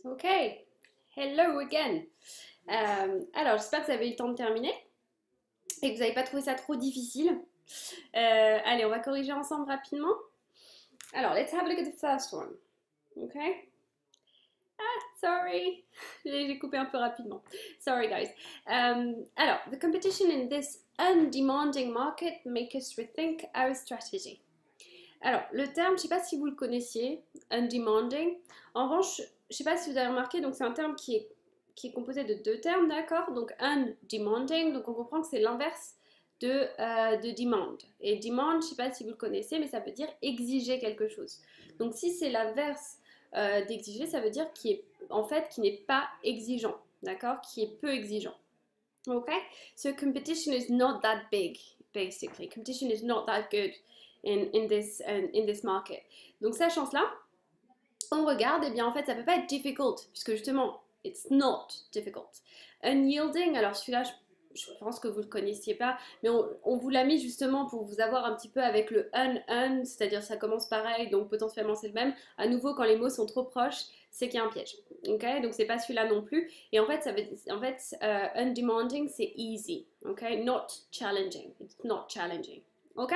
Ok, hello again. Alors, j'espère que vous avez eu le temps de terminer et que vous n'avez pas trouvé ça trop difficile. Allez, on va corriger ensemble rapidement. Alors, let's have a look at the first one. Ok? Sorry, j'ai coupé un peu rapidement. Sorry, guys. Alors, the competition in this undemanding market make us rethink our strategy. Alors, le terme, je ne sais pas si vous le connaissiez, undemanding. En revanche, je ne sais pas si vous avez remarqué, donc c'est un terme qui est composé de deux termes, d'accord? Donc, undemanding, donc on comprend que c'est l'inverse de demand. Et demand, je ne sais pas si vous le connaissez, mais ça veut dire exiger quelque chose. Donc, si c'est l'inverse d'exiger, ça veut dire qui n'est pas exigeant, d'accord? Qui est peu exigeant. Okay? So competition is not that big, basically. Competition is not that good in this market. Donc sachant cela, on regarde, et bien en fait ça peut pas être difficult, puisque justement, it's not difficult. Unyielding, alors celui-là, je pense que vous le connaissiez pas, mais on vous l'a mis justement pour vous avoir un petit peu avec le c'est-à-dire ça commence pareil, donc potentiellement c'est le même. À nouveau, quand les mots sont trop proches, c'est qu'il y a un piège. Ok, donc c'est pas celui-là non plus. Et en fait, undemanding, c'est easy. Ok, not challenging. It's not challenging. Ok,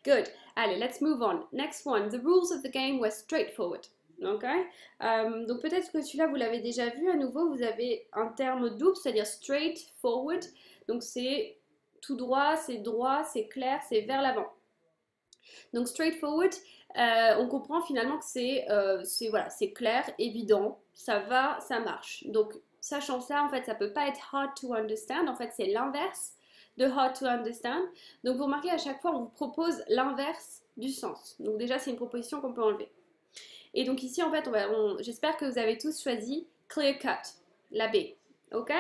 good. Allez, let's move on. Next one. The rules of the game were straightforward. Ok, donc peut-être que celui-là vous l'avez déjà vu. À nouveau, vous avez un terme double, c'est-à-dire straightforward. Donc c'est tout droit, c'est clair, c'est vers l'avant. Donc straightforward, on comprend finalement que voilà, c'est clair, évident, ça va, ça marche. Donc sachant ça, en fait, ça peut pas être hard to understand. En fait, c'est l'inverse de hard to understand. Donc vous remarquez à chaque fois, on vous propose l'inverse du sens. Donc déjà, c'est une proposition qu'on peut enlever. Et donc ici, en fait, j'espère que vous avez tous choisi clear cut, la B. Ok?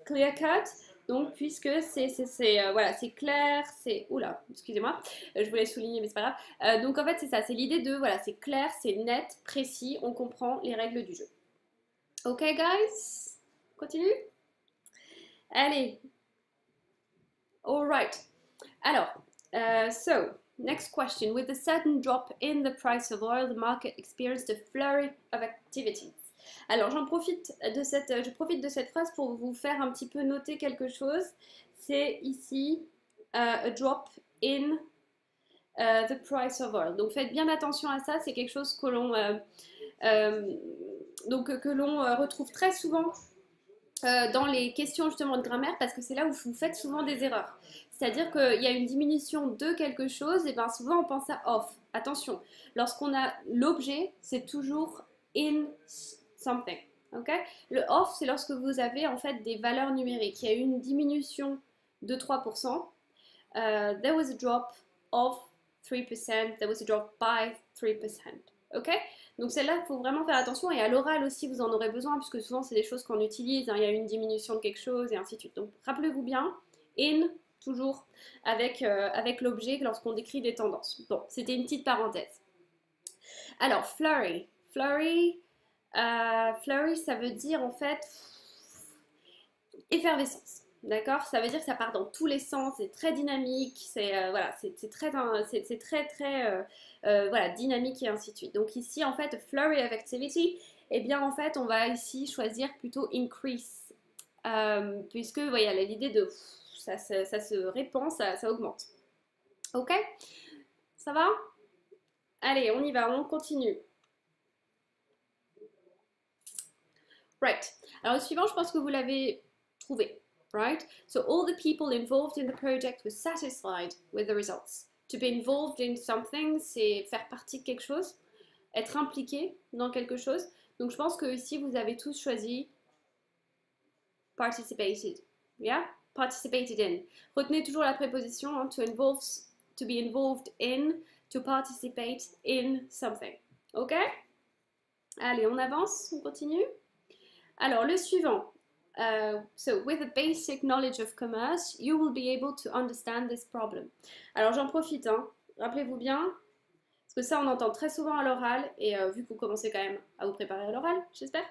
Clear cut. Donc, puisque voilà, c'est clair, c'est... Oula, excusez-moi, je voulais souligner, mais c'est pas grave. Donc, en fait, c'est ça, c'est l'idée de, voilà, c'est clair, c'est net, précis, on comprend les règles du jeu. Ok, guys? Continue? Allez. Alright. Alors, so, next question. With a sudden drop in the price of oil, the market experienced a flurry of activities. Alors, je profite de cette phrase pour vous faire un petit peu noter quelque chose. C'est ici a drop in the price of oil. Donc, faites bien attention à ça. C'est quelque chose que l'on retrouve très souvent dans les questions justement de grammaire parce que c'est là où vous faites souvent des erreurs. C'est-à-dire qu'il y a une diminution de quelque chose, et bien souvent on pense à off. Attention, lorsqu'on a l'objet, c'est toujours in something. Okay? Le off, c'est lorsque vous avez en fait des valeurs numériques. Il y a eu une diminution de 3%. There was a drop of 3%. There was a drop by 3%. Ok? Donc celle-là, il faut vraiment faire attention. Et à l'oral aussi, vous en aurez besoin, puisque souvent, c'est des choses qu'on utilise. Hein, il y a eu une diminution de quelque chose, et ainsi de suite. Donc rappelez-vous bien, in, toujours, avec l'objet lorsqu'on décrit des tendances. Bon, c'était une petite parenthèse. Alors, flurry. Flurry, ça veut dire en fait effervescence. D'accord? Ça veut dire que ça part dans tous les sens, c'est très dynamique, voilà, c'est très voilà, dynamique et ainsi de suite. Donc ici, en fait, flurry of activity, eh bien en fait, on va ici choisir plutôt increase, puisque voilà, l'idée de ça se répand, ça augmente. Ok? Ça va? Allez, on y va, on continue. Right. Alors le suivant, je pense que vous l'avez trouvé. Right? So all the people involved in the project were satisfied with the results. To be involved in something, c'est faire partie de quelque chose, être impliqué dans quelque chose. Donc je pense que ici vous avez tous choisi participated. Yeah? Participated in. Retenez toujours la préposition hein, to be involved in, to participate in something. Ok? Allez, on avance, on continue. Alors le suivant. So, with a basic knowledge of commerce, you will be able to understand this problem. Alors, j'en profite, hein. Rappelez-vous bien, parce que ça, on entend très souvent à l'oral, et vu que vous commencez quand même à vous préparer à l'oral, j'espère.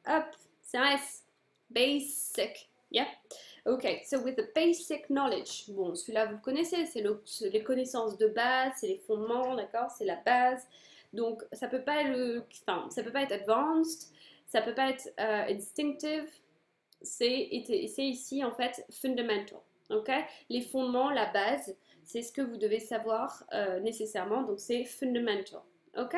Hop, c'est un S. Basic. Yeah? Ok, so with the basic knowledge. Bon, celui-là, vous connaissez, c'est les connaissances de base, c'est les fondements, d'accord? C'est la base. Donc ça peut pas être, enfin, ça peut pas être advanced, ça peut pas être instinctive, c'est ici en fait fundamental. Ok, les fondements, la base, c'est ce que vous devez savoir nécessairement, donc c'est fundamental. Ok,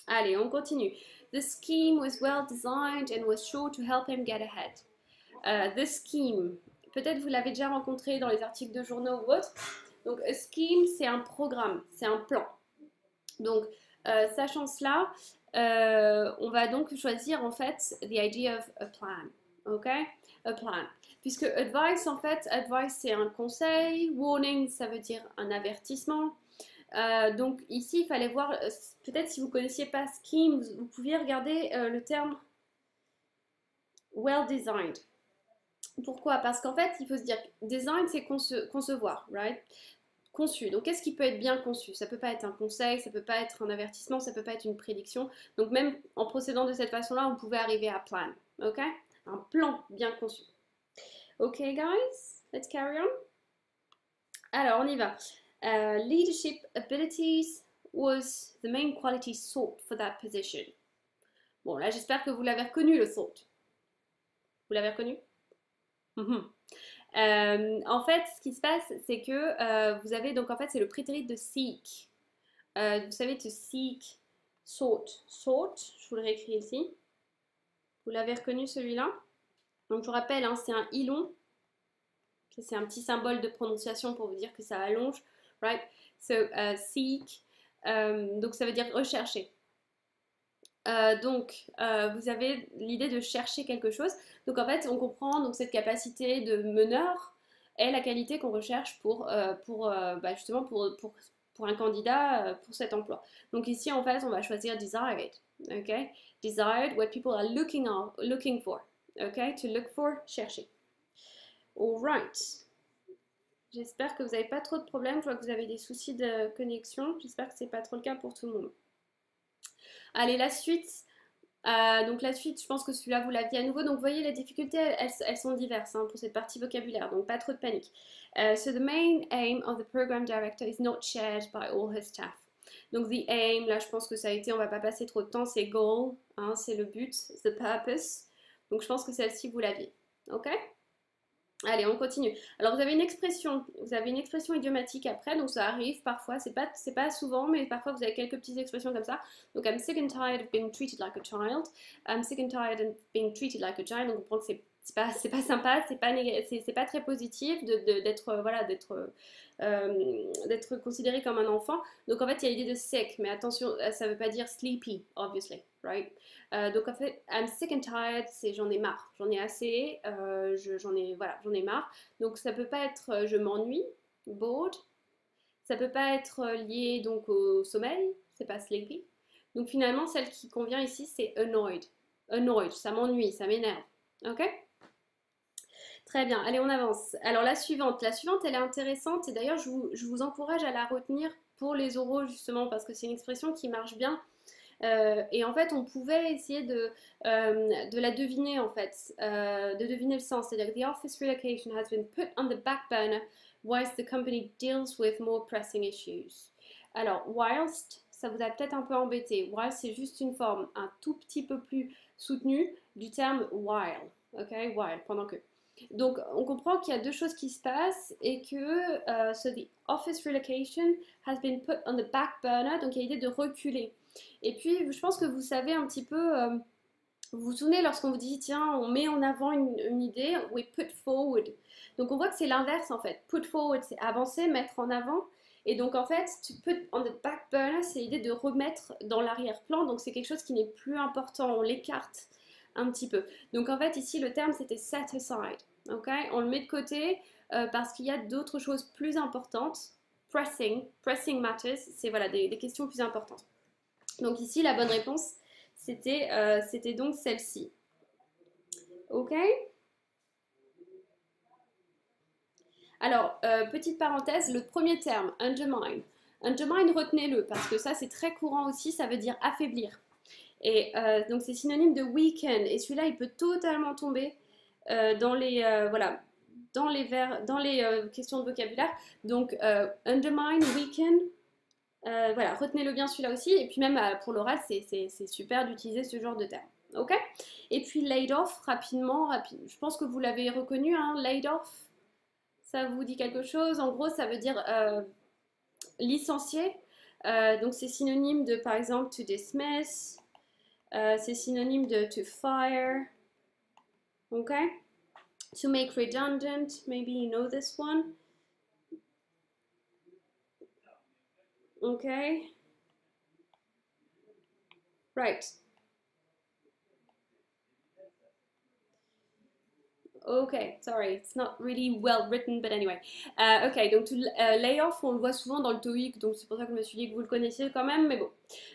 allez, on continue. The scheme was well designed and was sure to help him get ahead. The scheme, peut-être vous l'avez déjà rencontré dans les articles de journaux ou autres. Donc, a scheme, c'est un programme, c'est un plan. Donc, sachant cela, on va donc choisir en fait the idea of a plan. Ok, a plan. Puisque advice, en fait, advice c'est un conseil, warning ça veut dire un avertissement. Donc ici, il fallait voir, peut-être si vous ne connaissiez pas scheme, vous pouviez regarder le terme well designed. Pourquoi? Parce qu'en fait, il faut se dire, design c'est concevoir, right? Conçu. Donc qu'est-ce qui peut être bien conçu? Ça peut pas être un conseil, ça peut pas être un avertissement, ça peut pas être une prédiction. Donc même en procédant de cette façon-là, on pouvait arriver à plan. Ok? Un plan bien conçu. Ok guys, let's carry on. Alors on y va. Leadership abilities was the main quality sought for that position. Bon là j'espère que vous l'avez reconnu le sought. Vous l'avez reconnu? En fait, ce qui se passe, c'est que vous avez donc en fait c'est le prétérit de seek. Vous savez to seek, sought, sought. Je vous le réécris ici. Vous l'avez reconnu celui-là? Donc je vous rappelle, hein, c'est un i long. C'est un petit symbole de prononciation pour vous dire que ça allonge, right? So seek. Donc ça veut dire rechercher. Donc, vous avez l'idée de chercher quelque chose. Donc, en fait, on comprend donc, cette capacité de meneur est la qualité qu'on recherche justement pour un candidat pour cet emploi. Donc, ici, en fait, on va choisir desired. OK? Desired, what people are looking for. OK? To look for, chercher. Alright. J'espère que vous n'avez pas trop de problèmes. Je vois que vous avez des soucis de connexion. J'espère que ce n'est pas trop le cas pour tout le monde. Allez, la suite. Donc la suite, je pense que celui-là, vous l'aviez à nouveau. Donc vous voyez, les difficultés, elles sont diverses hein, pour cette partie vocabulaire. Donc pas trop de panique. So the main aim of the program director is not shared by all his staff. Donc the aim, là je pense que ça a été, on va pas passer trop de temps, c'est goal, hein, c'est le but, the purpose. Donc je pense que celle-ci, vous l'aviez. Ok? Allez, on continue. Alors, vous avez une expression idiomatique après, donc ça arrive parfois, c'est pas souvent, mais parfois vous avez quelques petites expressions comme ça. Donc, I'm sick and tired of being treated like a child. I'm sick and tired of being treated like a child. Donc, on comprend que c'est pas sympa, c'est pas très positif d'être considéré comme un enfant. Donc, en fait, il y a l'idée de sick, mais attention, ça veut pas dire sleepy, obviously, right? Donc en fait, I'm sick and tired, c'est j'en ai marre, j'en ai assez, j'en ai marre. Donc ça peut pas être je m'ennuie, bored. Ça peut pas être lié donc au sommeil, c'est pas sleepy. Donc finalement, celle qui convient ici, c'est annoyed. Annoyed, ça m'ennuie, ça m'énerve. Ok? Très bien, allez, on avance. Alors la suivante, elle est intéressante et d'ailleurs, je vous encourage à la retenir pour les oraux justement parce que c'est une expression qui marche bien. Et en fait, on pouvait essayer de la deviner en fait, de deviner le sens. C'est-à-dire que the office relocation has been put on the back burner whilst the company deals with more pressing issues. Alors, whilst, ça vous a peut-être un peu embêté. Whilst, c'est juste une forme un tout petit peu plus soutenue du terme while. Ok, while, pendant que. Donc, on comprend qu'il y a deux choses qui se passent et que so the office relocation has been put on the back burner. Donc, il y a l'idée de reculer. Et puis, je pense que vous savez un petit peu, vous vous souvenez lorsqu'on vous dit, tiens, on met en avant une idée, we put forward. Donc, on voit que c'est l'inverse en fait. Put forward, c'est avancer, mettre en avant. Et donc, en fait, to put on the back burner, c'est l'idée de remettre dans l'arrière-plan. Donc, c'est quelque chose qui n'est plus important, on l'écarte un petit peu. Donc, en fait, ici, le terme, c'était set aside. Okay, on le met de côté parce qu'il y a d'autres choses plus importantes. Pressing matters, c'est voilà, des questions plus importantes. Donc ici, la bonne réponse, c'était donc celle-ci. Ok? Alors, petite parenthèse, le premier terme, undermine. Undermine, retenez-le, parce que ça, c'est très courant aussi, ça veut dire affaiblir. Et donc, c'est synonyme de weaken. Et celui-là, il peut totalement tomber dans les questions de vocabulaire. Donc, undermine, weaken, Voilà, retenez-le bien celui-là aussi. Et puis même pour l'oral, c'est super d'utiliser ce genre de terme. Ok. Et puis laid off, rapidement, je pense que vous l'avez reconnu, hein, laid off. Ça vous dit quelque chose? En gros, ça veut dire licencié. Donc c'est synonyme de, par exemple, to dismiss. C'est synonyme de to fire. Ok. To make redundant. Maybe you know this one. Okay. Right. Ok, sorry, it's not really well written, but anyway. Ok, donc lay off, on le voit souvent dans le TOEIC, donc c'est pour ça que je me suis dit que vous le connaissiez quand même, mais bon.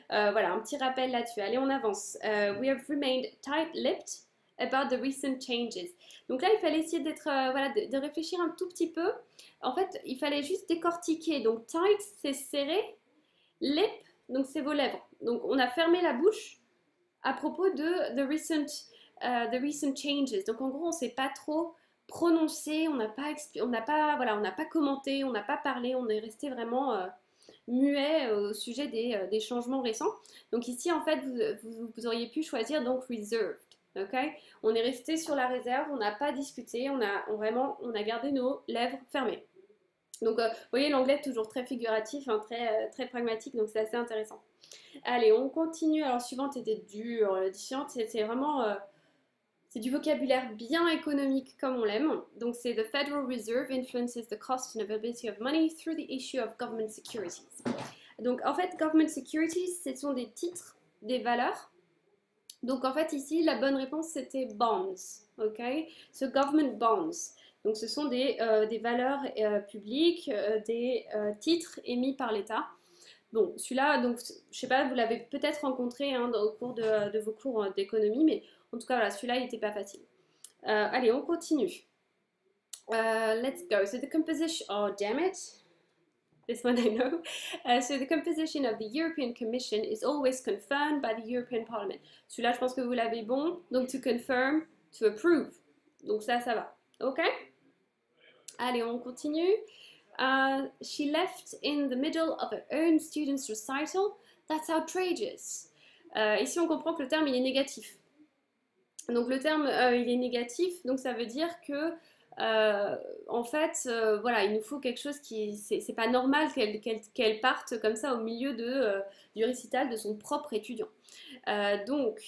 Voilà, un petit rappel là-dessus. Allez, on avance. We have remained tight-lipped about the recent changes. Donc là, il fallait essayer d'être, voilà, de réfléchir un tout petit peu. En fait, il fallait juste décortiquer. Donc tight, c'est serré. Lip, donc c'est vos lèvres. Donc on a fermé la bouche à propos de the recent changes. Donc en gros, on ne s'est pas trop prononcé, on n'a pas, voilà, on n'a pas commenté, on n'a pas parlé, on est resté vraiment muet au sujet des changements récents. Donc ici, en fait, vous auriez pu choisir donc reserved. Okay, on est resté sur la réserve, on n'a pas discuté, on a gardé nos lèvres fermées. Donc, vous voyez, l'anglais est toujours très figuratif, hein, très pragmatique, donc c'est assez intéressant. Allez, on continue. Alors, suivante était dure, différente, c'est vraiment c'est du vocabulaire bien économique comme on l'aime. Donc, c'est The Federal Reserve influences the cost and availability of money through the issue of government securities. Donc, en fait, government securities, ce sont des titres, des valeurs. Donc, en fait, ici, la bonne réponse, c'était bonds. OK? So, government bonds. Donc, ce sont des valeurs publiques, des titres émis par l'État. Bon, celui-là, donc, je sais pas, vous l'avez peut-être rencontré hein, au cours de vos cours d'économie, mais en tout cas, voilà, celui-là, il n'était pas facile. Allez, on continue. Let's go. So the composition, oh damn it. This one I know. So the composition of the European Commission is always confirmed by the European Parliament. Celui-là, je pense que vous l'avez bon. Donc, to confirm, to approve. Donc ça va. OK? Allez, on continue. She left in the middle of her own students' recital. That's outrageous. Ici, on comprend que le terme, il est négatif. Donc, le terme, il est négatif. Donc, ça veut dire que en fait, voilà, il nous faut quelque chose qui, c'est pas normal qu'elle parte comme ça au milieu du récital de son propre étudiant. Donc,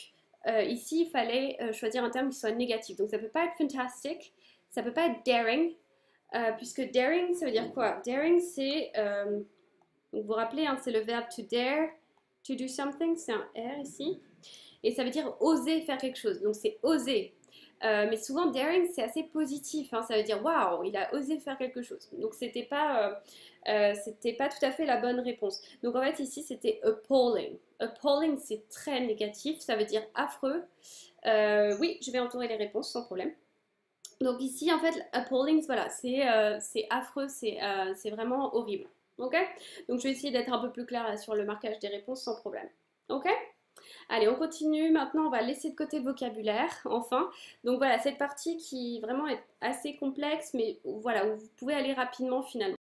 ici, il fallait choisir un terme qui soit négatif. Donc, ça peut pas être fantastic, ça peut pas être daring, puisque daring, ça veut dire quoi? Daring, c'est, vous vous rappelez, hein, c'est le verbe to dare, to do something, c'est un R ici, et ça veut dire oser faire quelque chose. Donc, c'est oser. Mais souvent, daring, c'est assez positif. Hein, ça veut dire waouh, il a osé faire quelque chose. Donc, c'était pas tout à fait la bonne réponse. Donc, en fait, ici, c'était appalling. Appalling, c'est très négatif. Ça veut dire affreux. Oui, je vais entourer les réponses sans problème. Donc, ici, en fait, appalling, voilà, c'est affreux, c'est vraiment horrible. Ok? Donc, je vais essayer d'être un peu plus claire là, sur le marquage des réponses sans problème. Ok? Allez, on continue. Maintenant, on va laisser de côté le vocabulaire, enfin. Donc voilà, cette partie qui vraiment est assez complexe, mais voilà, où vous pouvez aller rapidement finalement.